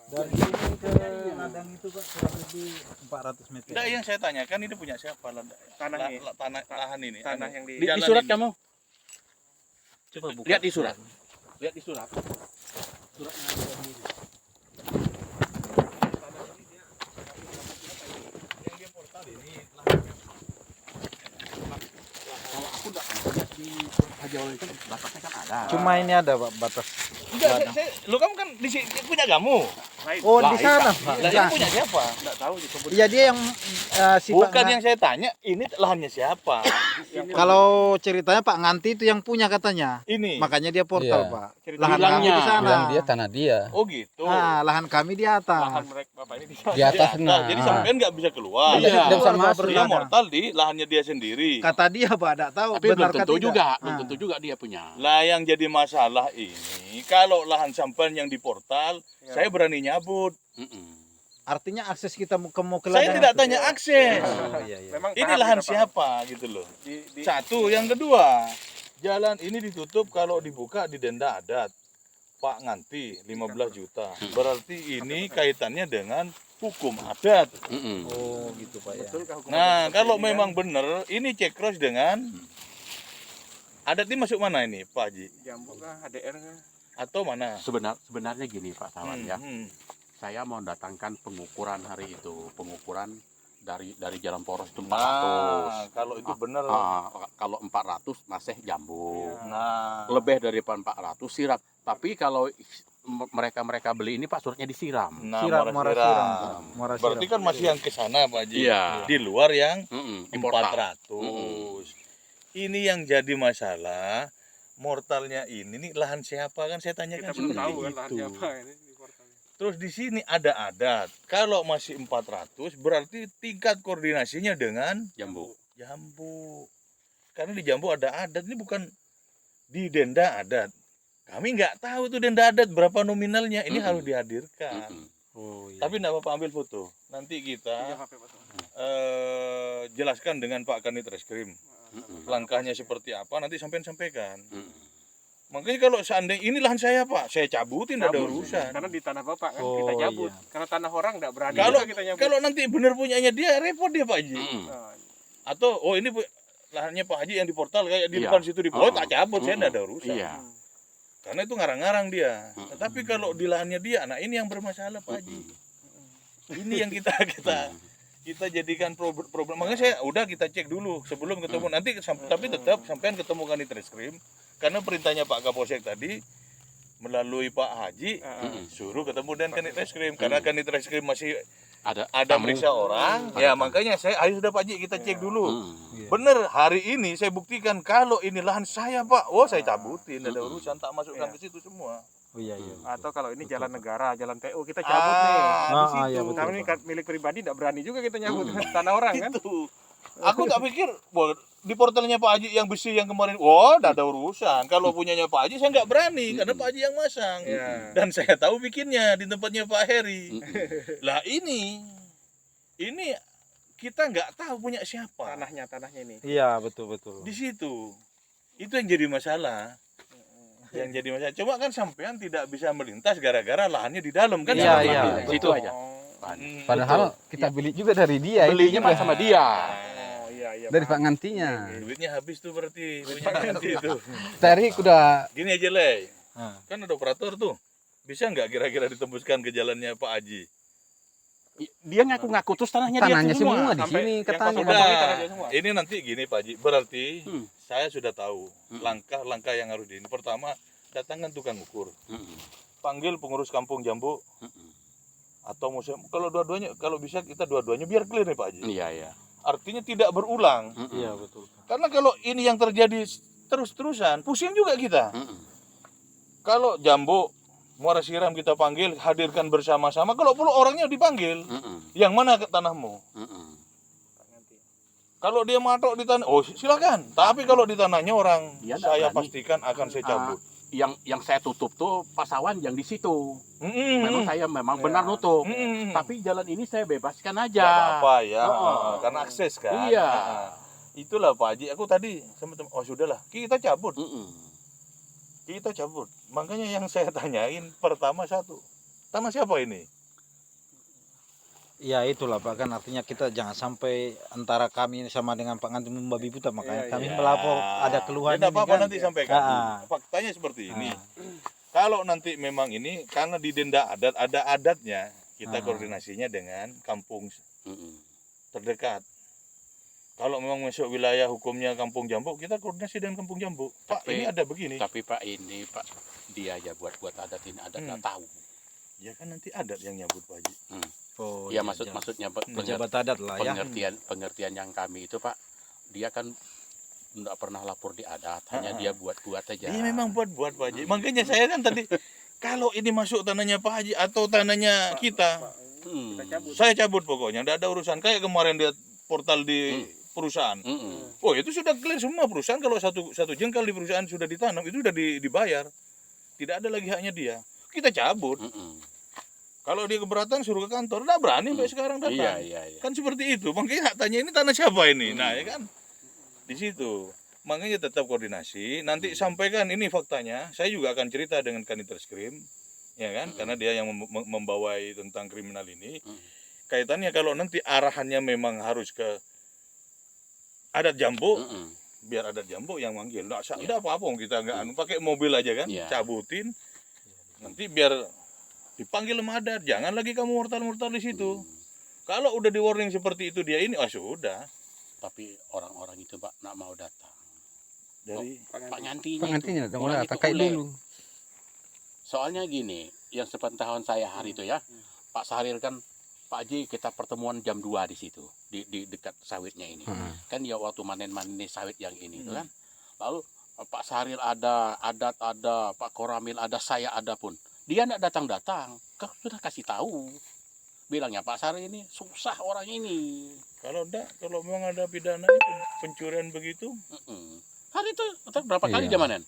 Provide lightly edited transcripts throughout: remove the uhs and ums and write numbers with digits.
Dari sini ke ladang itu Pak kurang lebih 400 meter. Enggak, yang saya tanyakan ini punya siapa? Tanah ini. Lahan ini. Tanah yang Di jalan surat ini. kamu? Coba buka. Lihat di surat. Lihat di surat. Suratnya ada ini. Yang dia portal ini Kalau aku enggak lihat di Haji Awal itu batasnya kan ada. Cuma ini ada Pak batas. enggak, lu kamu kan di sini punya kamu. Lain. Oh Lah, di sana Pak. Lah ini punya siapa? Enggak tahu disebut. Iya dia yang Bukan yang saya tanya, ini lahannya siapa? Kalau ceritanya Pak Nganti itu yang punya katanya. Ini. Makanya dia portal Iya. Pak. Cerita Lahan kami bilangnya, di sana. Bilang dia tanah dia. Oh gitu. Nah, lahan kami di lahan atas. mereka Bapak ini di Di atas Nah, nah. jadi sampean nggak bisa keluar. Iya. Nggak bisa masuk. Dia mortal di lahannya dia sendiri. Kata dia Pak, enggak tahu Tapi belum benarkah tentu tidak. juga, belum Ah. tentu juga dia punya. Lah yang jadi masalah ini, kalau lahan sampean yang di portal, saya berani nyabut. Mm-mm. Artinya akses kita mau ke Saya ladang tidak itu. tanya akses. Oh, iya, iya. Memang Ini paham lahan kita, Pak. siapa gitu loh. Di Satu, yang kedua, jalan ini ditutup kalau dibuka di denda adat. Pak Nganti 15 juta. Berarti ini kaitannya dengan hukum adat. Mm-mm. Oh gitu Pak ya. Betulkah hukum Nah, adat kalau seperti ini, memang kan? benar, ini cek cross dengan adat ini masuk mana ini, Pak Haji? Jambu kah, HDR kah? Atau mana? Sebenarnya gini Pak Tawan ya. Hmm. Saya mau datangkan pengukuran hari itu, pengukuran dari jalan poros itu 400. Nah, kalau itu benar. Kalau 400 masih jambu. Iya. Nah, Lebih dari 400 siram. Tapi kalau mereka beli ini Pak suratnya disiram. nah, Siram, Muara Muara Siram. Siram, Pak. Muara Berarti Siram. kan masih yang ke sana, Pak Haji. Iya. Di luar yang Mm-mm, di portal. 400. Ini yang jadi masalah. Mortalnya ini nih lahan siapa kan saya tanyakan Kita belum seperti tahu kan lahan itu. siapa ini di portalnya. Terus di sini ada adat. Kalau masih 400 berarti tingkat koordinasinya dengan Jambu. Jambu. Karena di Jambu ada adat, ini bukan di denda adat. Kami nggak tahu tuh denda adat berapa nominalnya. Ini harus dihadirkan. Mm-mm. Oh iya. Tapi enggak apa-apa ambil foto. Nanti Iya, kita HP, Pak. jelaskan dengan Pak Kanit Reskrim. Mm-mm. Langkahnya seperti apa nanti sampaikan. Mm-mm. Makanya kalau seandainya ini lahan saya Pak, saya cabutin ada Cabut. urusan. Karena di tanah Bapak kan Oh, kita cabut. iya. Karena tanah orang enggak berani Kalau juga kita nyabut. kalau nanti benar punyanya dia repot dia Pak Haji. Mm-mm. Nah, Atau oh ini lahannya Pak Haji yang di portal kayak di Iya. depan situ di Oh, tak cabut, saya enggak ada urusan. Iya. Karena itu ngarang-ngarang dia. Mm-mm. Tetapi kalau di lahannya dia, nah ini yang bermasalah Pak Haji. Ini yang kita jadikan problem. Makanya saya udah kita cek dulu sebelum ketemu nanti tapi tetap sampean ketemu Kanit Reskrim karena perintahnya Pak Kapolsek tadi melalui Pak Haji suruh ketemu dengan Kanit Reskrim karena Kanit Reskrim masih Ada ada meriksa orang. Ya makanya saya ayo sudah Pak Haji kita cek dulu. Bener hari ini saya buktikan kalau ini lahan saya Pak. Oh saya cabutin ada urusan tak masukkan ke situ semua. Oh iya iya. atau kalau ini Betul, jalan Pak. negara, jalan PU kita cabut nih. di Ah, situ. iya, betul. Karena ini kan milik pribadi enggak berani juga kita nyabut tanah orang kan. Itu. Aku tak pikir wah, di portalnya Pak Haji yang besi yang kemarin, wah, ada urusan. Kalau punyanya Pak Haji saya nggak berani karena Pak Haji yang masang. Iya. Dan saya tahu bikinnya di tempatnya Pak Heri. Lah ini kita nggak tahu punya siapa. Tanahnya ini. Iya betul betul. Di situ. Itu yang jadi masalah. Yang jadi masalah. Cuma kan sampean tidak bisa melintas gara-gara lahannya di dalam kan? Iya, sama iya. Pak. Di situ aja. Padahal kita beli juga dari dia. Belinya intinya Pak sama dia. Oh iya iya. dari Pak paham. Ngantinya. Duitnya habis tuh berarti. Punya nanti itu. Tarik udah Gini aja Ley. Ah. Kan ada operator tuh. Bisa nggak kira-kira ditembuskan ke jalannya Pak Haji? Dia ngaku-ngaku terus tanahnya tanahnya dia semua di Sampai sini yang katanya. kosong Udah, Ngomongin tanah dia semua. ini nanti gini Pak Haji. Berarti saya sudah tahu Hmm. langkah-langkah yang harus di ini. Pertama, datangkan tukang ukur. Mm-mm. Panggil pengurus kampung Jambu Mm-mm. atau museum. Kalau dua-duanya, kalau bisa kita dua-duanya biar clear nih Pak Haji. Iya iya. Artinya tidak berulang. Mm-mm. Iya betul. Karena kalau ini yang terjadi terus-terusan, pusing juga kita. Mm-mm. Kalau Jambu, Muara Siram kita panggil, hadirkan bersama-sama. Kalau perlu orangnya dipanggil. Mm-mm. Yang mana ke tanahmu? Mm-mm. Kalau dia matok di tanah, oh silakan. Tapi kalau di tanahnya orang, Dia nggak saya berani. pastikan akan saya cabut. Yang saya tutup tuh pasawan yang di situ. Memang saya memang Ya. benar nutup. Tapi Tapi jalan ini saya bebaskan nggak aja. apa-apa ya, Oh. karena akses kan. Iya. Itulah Pak Haji. Aku tadi sama teman, oh sudahlah, kita cabut, Mm-mm. kita cabut. Makanya yang saya tanyain pertama satu, tanah siapa ini? Ya itulah Pak, kan artinya kita jangan sampai antara kami sama dengan Pak Nganti membabi buta, makanya Iya, kami Ya. melapor ada keluhan Ya, ini apa-apa kan. nanti sampaikan. Ah. Faktanya seperti ini. Ah. Kalau nanti memang ini karena di denda adat ada adatnya, kita Ah. koordinasinya dengan kampung Mm-mm. terdekat. Kalau memang masuk wilayah hukumnya Kampung Jambu, kita koordinasi dengan Kampung Jambu. Pak, Tapi- ini ada begini. Tapi Pak ini Pak dia aja buat adat ini adat nggak tahu. Ya kan nanti adat yang nyabut Pak Haji. Oh, Ya iya, maksudnya pejabat adat lah ya. pengertian yang kami itu Pak, dia kan nggak pernah lapor di adat, hanya Ha-ha. dia buat aja. Iya memang buat Pak Haji. Makanya saya kan tadi kalau ini masuk tanahnya Pak Haji atau tanahnya kita, Hmm. Kita cabut. saya cabut pokoknya. Nggak ada urusan. Kayak kemarin dia portal di perusahaan. Mm-mm. Oh itu sudah clear semua perusahaan. Kalau satu jengkal di perusahaan sudah ditanam itu sudah dibayar. Tidak ada lagi haknya dia. Kita cabut. Mm-mm. Kalau dia keberatan suruh ke kantor. Nggak berani sampai sekarang datang. Iya. Kan seperti itu. Makanya tanya ini tanah siapa ini? Nah ya kan di situ. Makanya tetap koordinasi. Nanti sampaikan ini faktanya. Saya juga akan cerita dengan Kanit Reskrim, ya kan? Karena dia yang membawai tentang kriminal ini. Kaitannya kalau nanti arahannya memang harus ke adat Jambu, Mm-mm. biar adat Jambu yang manggil. Nggak Iya. udah apa-apa kita nggak anu, pakai mobil aja kan, Iya. cabutin. Nanti biar dipanggil sama adat. Jangan lagi kamu mortal-mortal di situ. Kalau udah di warning seperti itu dia ini, sudah. Tapi orang-orang itu Pak nggak mau datang. Dari Pak Ngantinya. Pengantinnya itu, datang orang datang itu kayak ulet. dulu. Soalnya gini, yang sepengetahuan saya hari itu ya, Pak Sahrir kan, Pak Haji kita pertemuan jam 2 di situ, di dekat sawitnya ini. Kan ya waktu manen sawit yang ini itu kan. Lalu Pak Sahrir ada, Adat ada, Pak Koramil ada, saya ada pun. Dia enggak datang-datang, kan sudah kasih tahu. Bilangnya Pak Sahrir ini susah orang ini. kalau memang ada pidana itu pencurian begitu, Mm-mm. Hari itu berapa kali Iya. jamanan?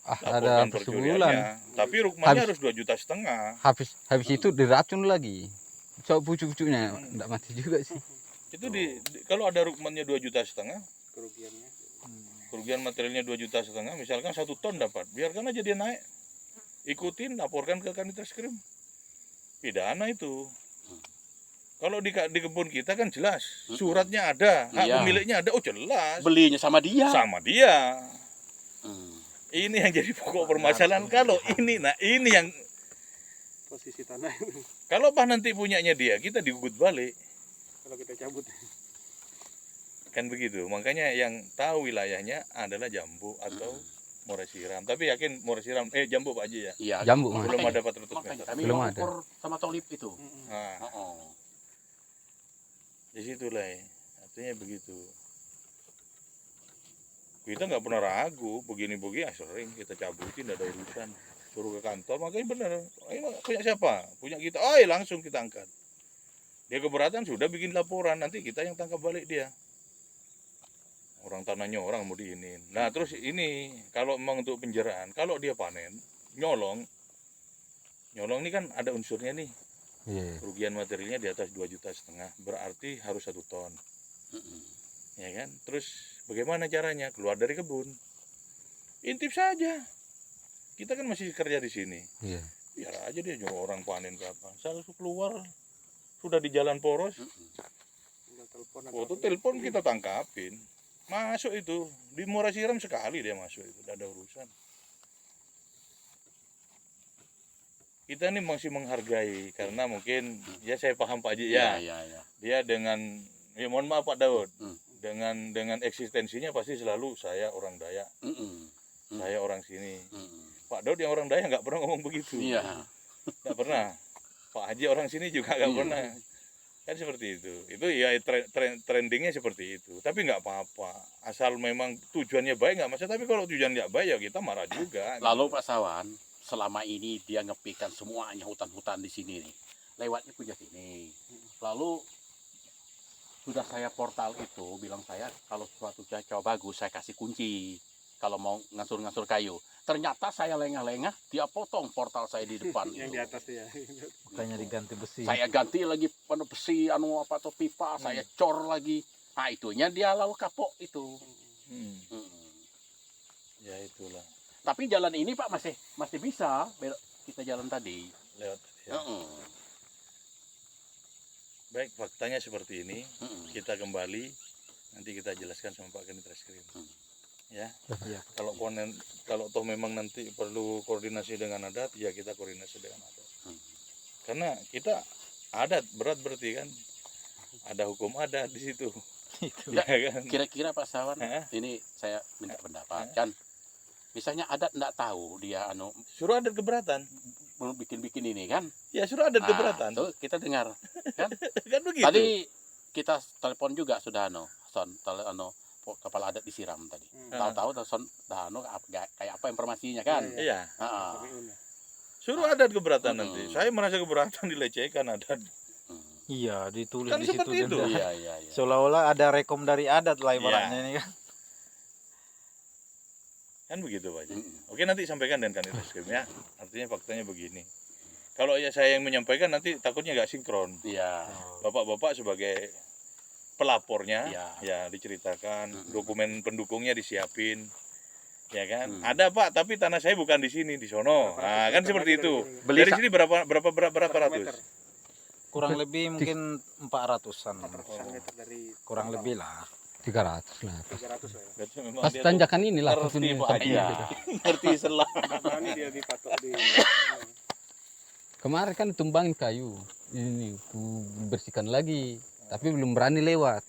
Ada laporkan sebulan. pencuriannya. Tapi rukmanya Habis- harus 2,5 juta. Habis itu diracun lagi. Coba pucuk-pucuknya enggak mati juga sih. Itu kalau ada rukmannya 2,5 juta, Kerugiannya. kerugian materialnya 2,5 juta, misalkan 1 ton dapat, biarkan aja dia naik. Ikutin, laporkan ke Kanit Reskrim. Pidana itu. Kalau di kebun kita kan jelas, suratnya ada, hak Iya. pemiliknya ada, jelas. Belinya sama dia. Sama dia. Hmm. Ini yang jadi pokok permasalahan. Kalau ini yang Posisi tanah kalau nanti punyanya dia, kita digugut balik. kalau kita cabut. Kan begitu. Makanya yang tahu wilayahnya adalah Jambu atau Muara Siram. Tapi yakin Muara Siram, Jambu Pak Haji ya. Iya. Jambu, Mas. Belum Makanya- ada 400 Makanya meter. kami Belum mau ada. ukur sama Tolip itu. Nah, Oh. di situlah ya. Artinya begitu. Kita nggak pernah ragu, begini-begini sering kita cabutin, ada urusan. Suruh ke kantor, makanya benar. Ayo, punya siapa? Punya kita. Langsung kita angkat. Dia keberatan sudah bikin laporan, nanti kita yang tangkap balik dia. Orang tanahnya orang mau diinin. Nah terus ini kalau memang untuk penjaraan, kalau dia panen, nyolong ini kan ada unsurnya nih. Iya. Kerugian materialnya di atas 2,5 juta, berarti harus 1 ton. Ya kan? Terus bagaimana caranya? Keluar dari kebun. Intip saja. Kita kan masih kerja di sini. Iya. Biar aja dia nyuruh orang panen kapan. Selalu keluar sudah di jalan poros, Tinggal telepon foto telepon kita tangkapin. Masuk itu di Muara Siram sekali dia masuk itu, tidak ada urusan. Kita ini masih menghargai karena mungkin ya saya paham Pak Haji ya. Iya. Dia dengan mohon maaf Pak Daud. Hmm. Dengan eksistensinya pasti selalu saya orang Dayak, saya orang sini. Pak Daud yang orang Dayak nggak pernah ngomong begitu. Iya. Nggak pernah. Pak Haji orang sini juga nggak Iya. pernah. Kan seperti itu. Itu ya trendingnya seperti itu. Tapi nggak apa-apa. Asal memang tujuannya baik nggak masalah. Tapi kalau tujuan nggak baik ya kita marah juga. Lalu Pak Sawan, selama ini dia ngepikan semuanya hutan-hutan di sini nih. Lewatnya punya sini. Lalu sudah saya portal itu bilang saya kalau suatu cacau bagus saya kasih kunci kalau mau ngasur-ngasur kayu. Ternyata saya lengah-lengah dia potong portal saya di depan yang itu. di atas ya. Makanya diganti besi. Saya ganti lagi besi apa atau pipa, saya cor lagi. Nah itunya dia lalu kapok itu. Hmm, Mm. ya itulah. Tapi jalan ini Pak masih bisa belok kita jalan tadi. Lewat. Ya. Baik, faktanya seperti ini. Mm-mm. Kita kembali, nanti kita jelaskan sama Pak Kanit Reskrim. Ya, Iya. kalau toh memang nanti perlu koordinasi dengan adat, ya kita koordinasi dengan adat. Karena kita adat berat berarti kan, ada hukum adat di situ. Itu. Ya kan? Kira-kira Pak Sawan, Hah? ini saya minta pendapat kan. Misalnya adat enggak tahu dia Suruh adat keberatan. mau bikin-bikin ini kan. Ya suruh adat keberatan. Tuh kita dengar kan. Kan begitu. Tadi kita telepon juga sudah kepala adat disiram tadi. Tahu-tahu son kayak apa informasinya kan. Iya. Ah, Suruh adat keberatan nanti. Saya merasa keberatan dilecehkan adat. Iya, ditulis Kan di situ seperti itu. denda. iya. Seolah-olah ada rekom dari adat lah ibaratnya Iya. ini kan. Kan begitu Pak Haji. Mm-mm. Oke, nanti sampaikan dengan Kanit Reskrim ya. Artinya faktanya begini. Kalau ya saya yang menyampaikan nanti takutnya nggak sinkron. Iya. Bapak-bapak sebagai pelapornya Iya. ya diceritakan, Mm-mm. dokumen pendukungnya disiapin. Ya kan? Hmm. Ada Pak, tapi tanah saya bukan di sini, di sono. Nah, kan seperti itu. Beli Dari sa- sini berapa ratus? Kurang lebih mungkin 400-an. 400 meter dari Kurang lebih lah. 300 lah. 300 lah ya. Berarti memang Pas dia tuh tanjakan inilah. pas ngerti, ini Pak. sampai Iya. gitu. ngerti selah. Nggak berani dia dipatok di Kemarin kan tumbangin kayu. Ini ku bersihkan lagi. Tapi belum berani lewat.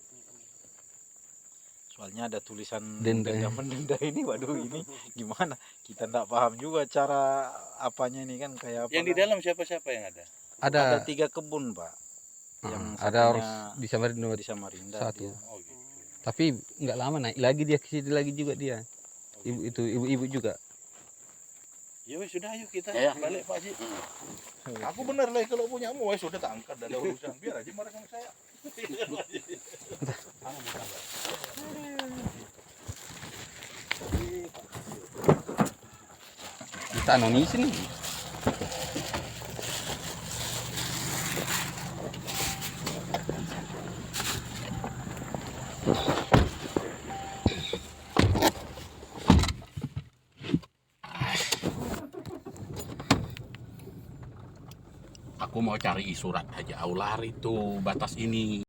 Soalnya ada tulisan Denda. denda mendenda ini, waduh ini gimana? Kita enggak paham juga cara apanya ini kan kayak apa. Yang di kan. dalam siapa-siapa yang ada? Ada Ada 3 kebun, Pak. Yang ada harus satunya di Samarinda di Samarinda. satu. dia. Oh gitu. Tapi nggak lama naik lagi dia ke situ lagi juga dia. Ibu-ibu juga. Ya wes sudah ayo kita Ya, ya. balik Pak Haji. Aku bener lah kalau punyamu wes sudah tak angkat ada urusan. Biar aja marah sama saya. Kita anonis ini. Aku mau cari surat Haji Aular itu batas ini.